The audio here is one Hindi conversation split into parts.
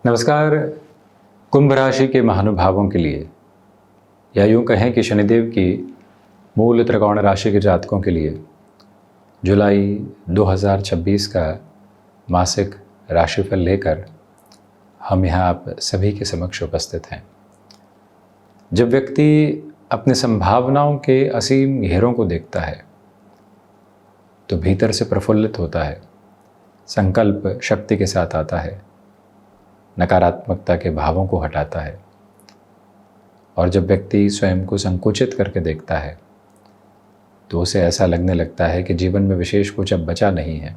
नमस्कार। कुंभ राशि के महानुभावों के लिए, या यूँ कहें कि शनिदेव की मूल त्रिकोण राशि के जातकों के लिए जुलाई 2026 का मासिक राशिफल लेकर हम यहाँ आप सभी के समक्ष उपस्थित हैं। जब व्यक्ति अपने संभावनाओं के असीम घेरों को देखता है तो भीतर से प्रफुल्लित होता है, संकल्प शक्ति के साथ आता है, नकारात्मकता के भावों को हटाता है। और जब व्यक्ति स्वयं को संकुचित करके देखता है तो उसे ऐसा लगने लगता है कि जीवन में विशेष कुछ अब बचा नहीं है,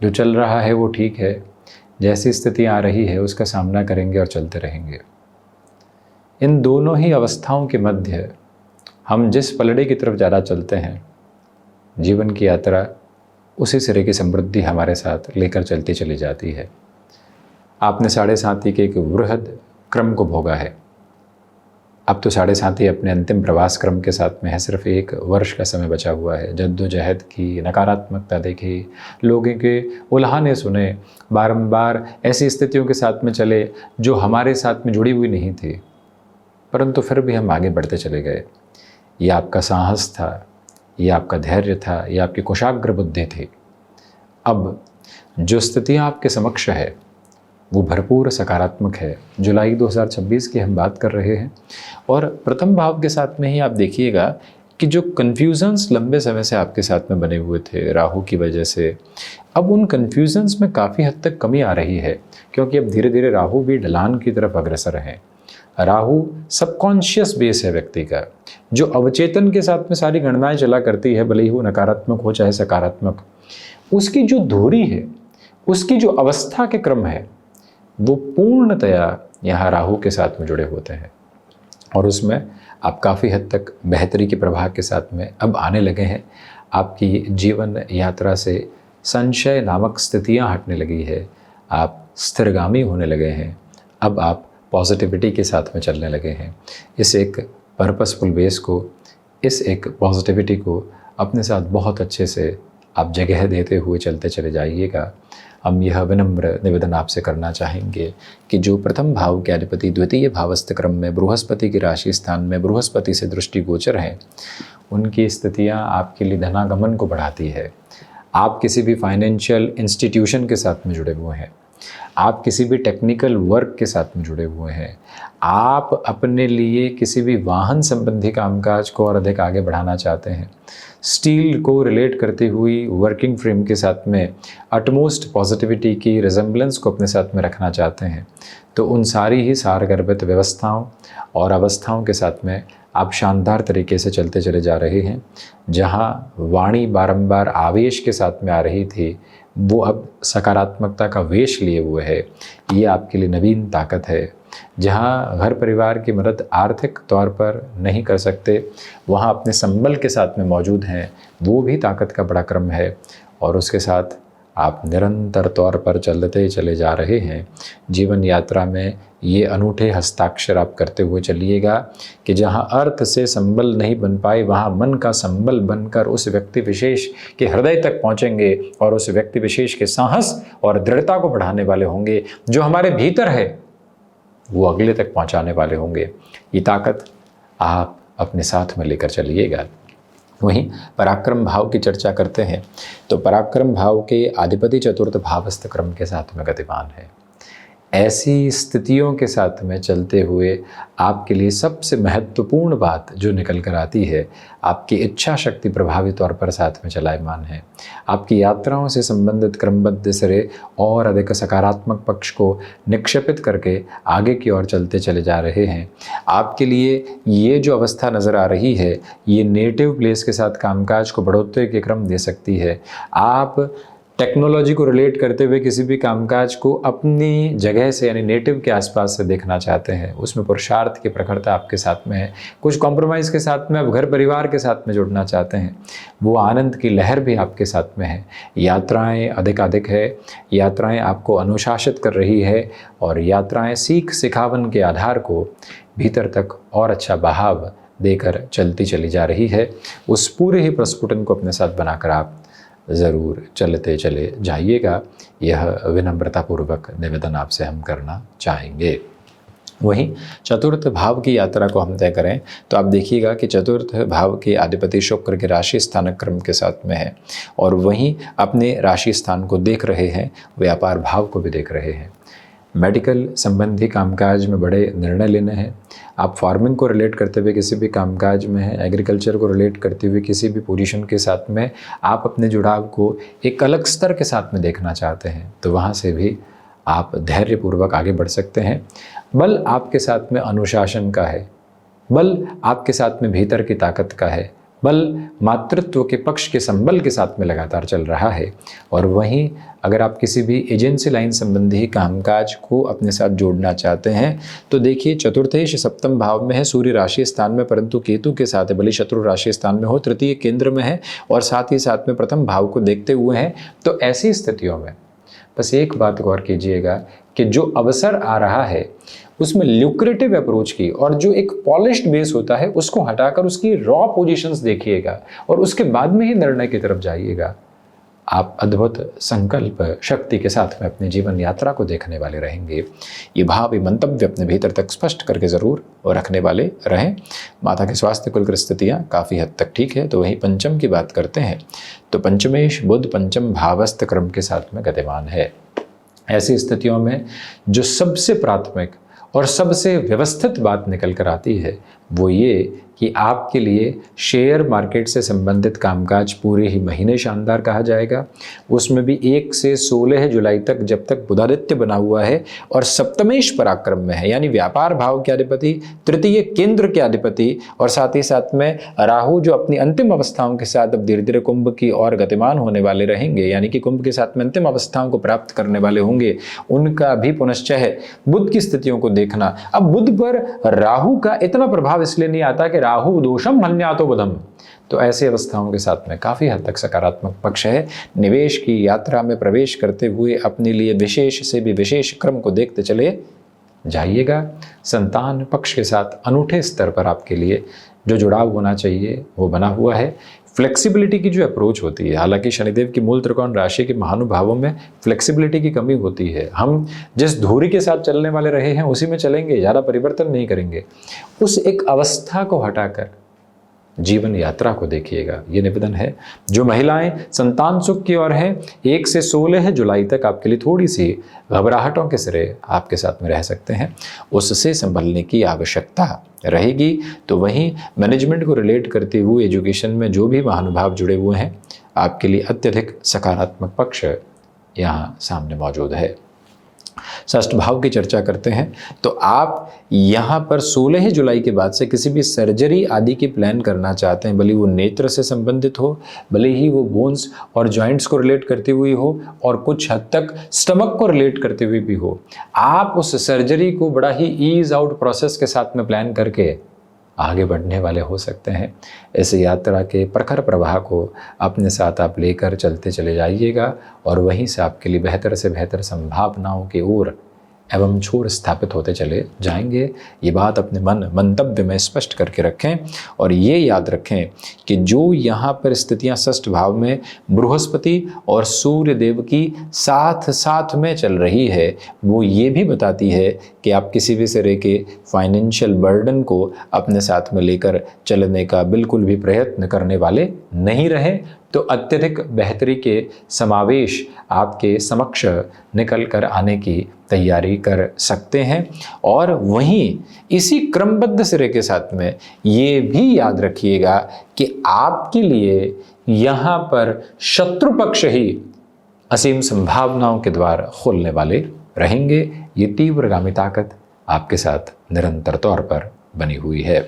जो चल रहा है वो ठीक है, जैसी स्थिति आ रही है उसका सामना करेंगे और चलते रहेंगे। इन दोनों ही अवस्थाओं के मध्य हम जिस पलड़े की तरफ ज़्यादा चलते हैं, जीवन की यात्रा उसी सिरे की समृद्धि हमारे साथ लेकर चलती चली जाती है। आपने 7.5 के एक वृहद क्रम को भोगा है। अब तो 7.5 अपने अंतिम प्रवास क्रम के साथ में है। सिर्फ 1 वर्ष का समय बचा हुआ है। जद्दोजहद की, नकारात्मकता देखी, लोगों के उल्हाने सुने, बारंबार ऐसी स्थितियों के साथ में चले जो हमारे साथ में जुड़ी हुई नहीं थी, परंतु फिर भी हम आगे बढ़ते चले गए। ये आपका साहस था, ये आपका धैर्य था, ये आपकी कुशाग्र बुद्धि थी। अब जो स्थितियाँ आपके समक्ष है वो भरपूर सकारात्मक है। जुलाई 2026 की हम बात कर रहे हैं और प्रथम भाव के साथ में ही आप देखिएगा कि जो कन्फ्यूज़न्स लंबे समय से आपके साथ में बने हुए थे राहु की वजह से, अब उन कन्फ्यूज़न्स में काफ़ी हद तक कमी आ रही है, क्योंकि अब धीरे धीरे राहु भी ढलान की तरफ अग्रसर है। राहु सबकॉन्शियस बेस है व्यक्ति का, जो अवचेतन के साथ में सारी गणनाएं चला करती है, भले ही वो नकारात्मक हो चाहे सकारात्मक। उसकी जो धुरी है, उसकी जो अवस्था के क्रम है, वो पूर्णतया यहाँ राहु के साथ में जुड़े होते हैं और उसमें आप काफ़ी हद तक बेहतरी के प्रभाव के साथ में अब आने लगे हैं। आपकी जीवन यात्रा से संशय नामक स्थितियाँ हटने लगी है, आप स्थिरगामी होने लगे हैं, अब आप पॉजिटिविटी के साथ में चलने लगे हैं। इस एक पर्पसफुल बेस को, इस एक पॉजिटिविटी को अपने साथ बहुत अच्छे से आप जगह देते हुए चलते चले जाइएगा। हम यह विनम्र निवेदन आपसे करना चाहेंगे कि जो प्रथम भाव के अधिपति द्वितीय भावस्थ क्रम में बृहस्पति की राशि स्थान में बृहस्पति से दृष्टिगोचर हैं, उनकी स्थितियां आपके लिए धनागमन को बढ़ाती है। आप किसी भी फाइनेंशियल इंस्टीट्यूशन के साथ में जुड़े हुए हैं, आप किसी भी टेक्निकल वर्क के साथ में जुड़े हुए हैं, आप अपने लिए किसी भी वाहन संबंधी कामकाज को और अधिक आगे बढ़ाना चाहते हैं, स्टील को रिलेट करती हुई वर्किंग फ्रेम के साथ में अटमोस्ट पॉजिटिविटी की रिजेम्बलेंस को अपने साथ में रखना चाहते हैं, तो उन सारी ही सारगर्भित व्यवस्थाओं और अवस्थाओं के साथ में आप शानदार तरीके से चलते चले जा रहे हैं। जहाँ वाणी बारंबार आवेश के साथ में आ रही थी, वो अब सकारात्मकता का वेश लिए हुए है। ये आपके लिए नवीन ताकत है। जहाँ घर परिवार की मदद आर्थिक तौर पर नहीं कर सकते, वहाँ अपने संबल के साथ में मौजूद हैं, वो भी ताकत का बड़ा क्रम है। और उसके साथ आप निरंतर तौर पर चलते चले जा रहे हैं। जीवन यात्रा में ये अनूठे हस्ताक्षर आप करते हुए चलिएगा कि जहाँ अर्थ से संबल नहीं बन पाए, वहाँ मन का संबल बनकर उस व्यक्ति विशेष के हृदय तक पहुँचेंगे और उस व्यक्ति विशेष के साहस और दृढ़ता को बढ़ाने वाले होंगे। जो हमारे भीतर है वो अगले तक पहुँचाने वाले होंगे। ये ताकत आप अपने साथ में लेकर चलिएगा। वहीं पराक्रम भाव की चर्चा करते हैं तो पराक्रम भाव के अधिपति चतुर्थ भावस्थ क्रम के साथ में गतिमान है। ऐसी स्थितियों के साथ में चलते हुए आपके लिए सबसे महत्वपूर्ण बात जो निकल कर आती है, आपकी इच्छा शक्ति प्रभावी तौर पर साथ में चलायमान है। आपकी यात्राओं से संबंधित क्रमबद्ध सिरे और अधिक सकारात्मक पक्ष को निक्षेपित करके आगे की ओर चलते चले जा रहे हैं। आपके लिए ये जो अवस्था नज़र आ रही है, ये नेटिव प्लेस के साथ कामकाज को बढ़ोतरी के क्रम दे सकती है। आप टेक्नोलॉजी को रिलेट करते हुए किसी भी कामकाज को अपनी जगह से यानी नेटिव के आसपास से देखना चाहते हैं, उसमें पुरुषार्थ की प्रखरता आपके साथ में है। कुछ कॉम्प्रोमाइज़ के साथ में आप घर परिवार के साथ में जुड़ना चाहते हैं, वो आनंद की लहर भी आपके साथ में है। यात्राएं अधिक है, यात्राएं आपको अनुशासित कर रही है और यात्राएं सीख सिखावन के आधार को भीतर तक और अच्छा बहाव देकर चलती चली जा रही है। उस पूरे ही प्रस्फुटन को अपने साथ बनाकर आप ज़रूर चलते चले जाइएगा। यह विनम्रतापूर्वक निवेदन आपसे हम करना चाहेंगे। वहीं चतुर्थ भाव की यात्रा को हम तय करें तो आप देखिएगा कि चतुर्थ भाव के अधिपति शुक्र के राशि स्थानक क्रम के साथ में है और वहीं अपने राशि स्थान को देख रहे हैं, व्यापार भाव को भी देख रहे हैं। मेडिकल संबंधी कामकाज में बड़े निर्णय लेने हैं। आप फार्मिंग को रिलेट करते हुए किसी भी कामकाज में हैं, एग्रीकल्चर को रिलेट करते हुए किसी भी पोजीशन के साथ में आप अपने जुड़ाव को एक अलग स्तर के साथ में देखना चाहते हैं, तो वहाँ से भी आप धैर्यपूर्वक आगे बढ़ सकते हैं। बल आपके साथ में अनुशासन का है, बल आपके साथ में भीतर की ताकत का है, बल मातृत्व के पक्ष के संबल के साथ में लगातार चल रहा है। और वहीं अगर आप किसी भी एजेंसी लाइन संबंधी कामकाज को अपने साथ जोड़ना चाहते हैं तो देखिए चतुर्थेश सप्तम भाव में है, सूर्य राशि स्थान में परंतु केतु के साथ है, भले शत्रु राशि स्थान में हो, तृतीय केंद्र में है और साथ ही साथ में प्रथम भाव को देखते हुए हैं। तो ऐसी स्थितियों में बस एक बात गौर कीजिएगा कि जो अवसर आ रहा है उसमें ल्यूक्रेटिव अप्रोच की और जो एक पॉलिश्ड बेस होता है उसको हटाकर उसकी रॉ पोजीशंस देखिएगा और उसके बाद में ही निर्णय की तरफ जाइएगा। आप अद्भुत संकल्प शक्ति के साथ में अपने जीवन यात्रा को देखने वाले रहेंगे। ये भाव, ये मंतव्य अपने भीतर तक स्पष्ट करके ज़रूर रखने वाले रहें। माता के स्वास्थ्य कुल स्थितियाँ काफ़ी हद तक ठीक है। तो वहीं पंचम की बात करते हैं तो पंचमेश बुध पंचम भावस्थ क्रम के साथ में गतिमान है। ऐसी स्थितियों में जो सबसे प्राथमिक और सबसे व्यवस्थित बात निकल कर आती है वो ये कि आपके लिए शेयर मार्केट से संबंधित कामकाज पूरे ही महीने शानदार कहा जाएगा। उसमें भी 1 से 16 जुलाई तक, जब तक बुधादित्य बना हुआ है और सप्तमेश पराक्रम में है, यानी व्यापार भाव के अधिपति, तृतीय केंद्र के अधिपति और साथ ही साथ में राहु जो अपनी अंतिम अवस्थाओं के साथ अब धीरे धीरे कुंभ की ओर गतिमान होने वाले रहेंगे, यानी कि कुंभ के साथ में अंतिम अवस्थाओं को प्राप्त करने वाले होंगे, उनका भी पुनश्चय है। बुध की स्थितियों को देखना, अब बुध पर राहु का इतना प्रभाव इसलिए नहीं आता कि राहु दोषम मन्यातो बुधम, तो ऐसी अवस्थाओं के साथ में काफ़ी हद तक सकारात्मक पक्ष है। निवेश की यात्रा में प्रवेश करते हुए अपने लिए विशेष से भी विशेष क्रम को देखते चले जाइएगा। संतान पक्ष के साथ अनूठे स्तर पर आपके लिए जो जुड़ाव होना चाहिए वो बना हुआ है। फ्लेक्सिबिलिटी की जो अप्रोच होती है, हालांकि शनिदेव की मूल त्रिकोण राशि के महानुभावों में फ्लेक्सिबिलिटी की कमी होती है। हम जिस धुरी के साथ चलने वाले रहे हैं उसी में चलेंगे, ज़्यादा परिवर्तन नहीं करेंगे। उस एक अवस्था को हटाकर जीवन यात्रा को देखिएगा, ये निवेदन है। जो महिलाएं संतान सुख की ओर हैं, 1 से 16 जुलाई तक आपके लिए थोड़ी सी घबराहटों के सिरे आपके साथ में रह सकते हैं, उससे संभलने की आवश्यकता रहेगी। तो वहीं मैनेजमेंट को रिलेट करते हुए एजुकेशन में जो भी महानुभाव जुड़े हुए हैं, आपके लिए अत्यधिक सकारात्मक पक्ष यहाँ सामने मौजूद है। षष्ठ भाव की चर्चा करते हैं तो आप यहाँ पर 16 जुलाई के बाद से किसी भी सर्जरी आदि की प्लान करना चाहते हैं, भले वो नेत्र से संबंधित हो, भले ही वो बोन्स और जॉइंट्स को रिलेट करते हुए हो और कुछ हद तक स्टमक को रिलेट करते हुए भी हो, आप उस सर्जरी को बड़ा ही ईज आउट प्रोसेस के साथ में प्लान करके आगे बढ़ने वाले हो सकते हैं। इस यात्रा के प्रखर प्रवाह को अपने साथ आप लेकर चलते चले जाइएगा और वहीं से आपके लिए बेहतर से बेहतर संभावनाओं की ओर एवं छोर स्थापित होते चले जाएंगे। ये बात अपने मंतव्य में स्पष्ट करके रखें और ये याद रखें कि जो यहाँ पर स्थितियाँ षष्ठ भाव में बृहस्पति और सूर्य देव की साथ साथ में चल रही है, वो ये भी बताती है कि आप किसी भी तरह के फाइनेंशियल बर्डन को अपने साथ में लेकर चलने का बिल्कुल भी प्रयत्न करने वाले नहीं रहे, तो अत्यधिक बेहतरी के समावेश आपके समक्ष निकल कर आने की तैयारी कर सकते हैं। और वहीं इसी क्रमबद्ध सिरे के साथ में ये भी याद रखिएगा कि आपके लिए यहाँ पर शत्रु पक्ष ही असीम संभावनाओं के द्वार खोलने वाले रहेंगे। ये तीव्रगामी ताकत आपके साथ निरंतर तौर पर बनी हुई है।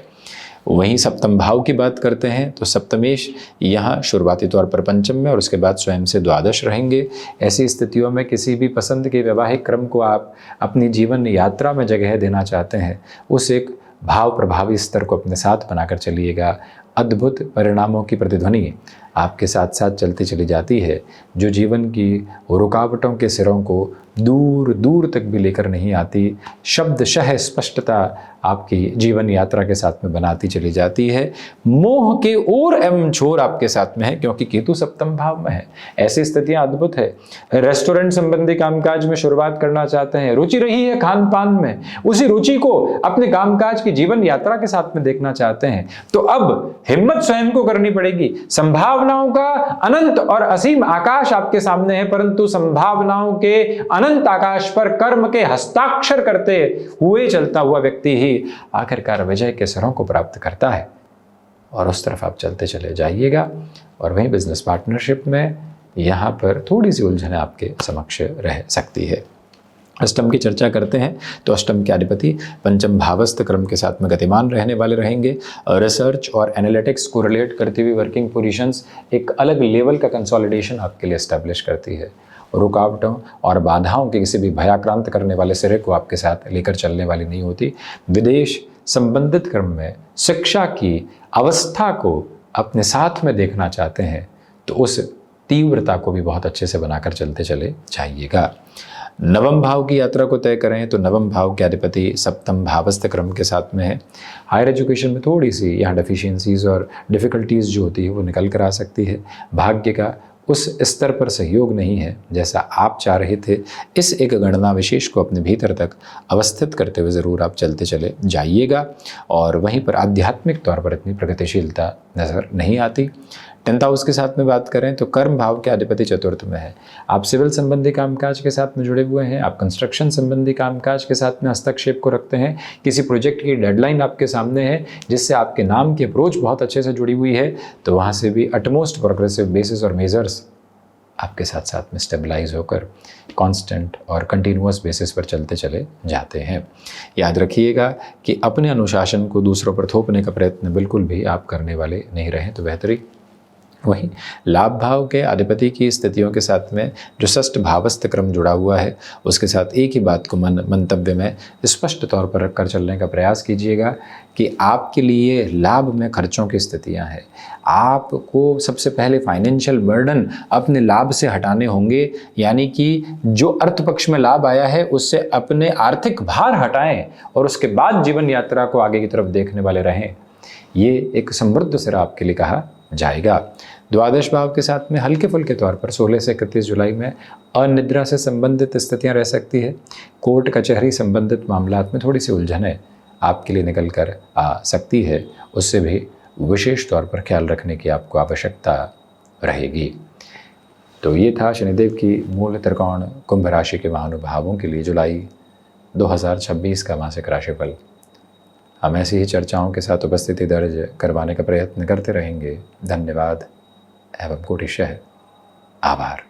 वहीं सप्तम भाव की बात करते हैं तो सप्तमेश यहाँ शुरुआती तौर पर पंचम में और उसके बाद स्वयं से द्वादश रहेंगे। ऐसी स्थितियों में किसी भी पसंद के वैवाहिक क्रम को आप अपनी जीवन यात्रा में जगह देना चाहते हैं, उस एक भाव प्रभावी स्तर को अपने साथ बनाकर चलिएगा। अद्भुत परिणामों की प्रतिध्वनि आपके साथ साथ चलती चली जाती है, जो जीवन की रुकावटों के सिरों को दूर दूर तक भी लेकर नहीं आती, शब्दशः स्पष्टता आपकी जीवन यात्रा के साथ में बनाती चली जाती है। मोह के ओर एवं छोर आपके साथ में है, क्योंकि केतु सप्तम भाव में है। ऐसी स्थितियां अद्भुत है। रेस्टोरेंट संबंधी कामकाज में शुरुआत करना चाहते हैं, रुचि रही है खान पान में, उसी रुचि को अपने कामकाज की जीवन यात्रा के साथ में देखना चाहते हैं, तो अब हिम्मत स्वयं को करनी पड़ेगी। संभावनाओं का अनंत और असीम आकाश आपके सामने है, परंतु संभावनाओं के अनंत आकाश पर कर्म के हस्ताक्षर करते हुए चलता हुआ व्यक्ति ही आखिरकार विजय के सिरों को प्राप्त करता है। और उस तरफ आप चलते चले जाइएगा। और वहीं बिजनेस पार्टनरशिप में यहाँ पर थोड़ी सी उलझनें आपके समक्ष रह सकती है। अष्टम की चर्चा करते हैं तो अष्टम के अधिपति पंचम भावस्थ क्रम के साथ में गतिमान रहने वाले रहेंगे। रिसर्च और एनालिटिक्स को रिलेट करती हुई वर्किंग पोजीशंस एक अलग लेवल का कंसोलिडेशन आपके लिए एस्टैब्लिश करती है। रुकावटों और बाधाओं के किसी भी भयाक्रांत करने वाले सिरे को आपके साथ लेकर चलने वाली नहीं होती। विदेश संबंधित क्रम में शिक्षा की अवस्था को अपने साथ में देखना चाहते हैं तो उस तीव्रता को भी बहुत अच्छे से बनाकर चलते चले जाइएगा। नवम भाव की यात्रा को तय करें तो नवम भाव के अधिपति सप्तम भावस्थ क्रम के साथ में है। हायर एजुकेशन में थोड़ी सी यहाँ डेफिशिएंसीज और डिफ़िकल्टीज़ जो होती है वो निकल कर आ सकती है। भाग्य का उस स्तर पर सहयोग नहीं है जैसा आप चाह रहे थे। इस एक गणना विशेष को अपने भीतर तक अवस्थित करते हुए ज़रूर आप चलते चले जाइएगा। और वहीं पर आध्यात्मिक तौर पर इतनी प्रगतिशीलता नज़र नहीं आती। 10th हाउस के साथ में बात करें तो कर्म भाव के अधिपति चतुर्थ में है। आप सिविल संबंधी कामकाज के साथ में जुड़े हुए हैं, आप कंस्ट्रक्शन संबंधी कामकाज के साथ में हस्तक्षेप को रखते हैं, किसी प्रोजेक्ट की डेडलाइन आपके सामने है जिससे आपके नाम की अप्रोच बहुत अच्छे से जुड़ी हुई है, तो वहाँ से भी अटमोस्ट प्रोग्रेसिव बेसिस और मेजर्स आपके साथ साथ में स्टेबलाइज होकर कांस्टेंट और कंटिन्यूअस बेसिस पर चलते चले जाते हैं। याद रखिएगा कि अपने अनुशासन को दूसरों पर थोपने का प्रयत्न बिल्कुल भी आप करने वाले नहीं रहें तो बेहतरी। वहीं लाभ भाव के अधिपति की स्थितियों के साथ में जो षष्ठ भावस्थ क्रम जुड़ा हुआ है उसके साथ एक ही बात को मंतव्य में स्पष्ट तौर पर रखकर चलने का प्रयास कीजिएगा कि आपके लिए लाभ में खर्चों की स्थितियां हैं। आपको सबसे पहले फाइनेंशियल बर्डन अपने लाभ से हटाने होंगे, यानी कि जो अर्थ पक्ष में लाभ आया है उससे अपने आर्थिक भार हटाएं और उसके बाद जीवन यात्रा को आगे की तरफ देखने वाले रहें। ये एक समृद्ध सिरा आपके लिए कहा जाएगा। द्वादश भाव के साथ में हल्के फुल्के तौर पर 16 से 31 जुलाई में अनिद्रा से संबंधित स्थितियां रह सकती है। कोर्ट कचहरी संबंधित मामलात में थोड़ी सी उलझनें आपके लिए निकल कर आ सकती है, उससे भी विशेष तौर पर ख्याल रखने की आपको आवश्यकता रहेगी। तो ये था शनिदेव की मूल त्रिकोण कुंभ राशि के महानुभावों के लिए जुलाई 2026 का मासिक राशिफल। हम ऐसी ही चर्चाओं के साथ उपस्थिति दर्ज करवाने का प्रयत्न करते रहेंगे। धन्यवाद एवं कोटिशः आभार।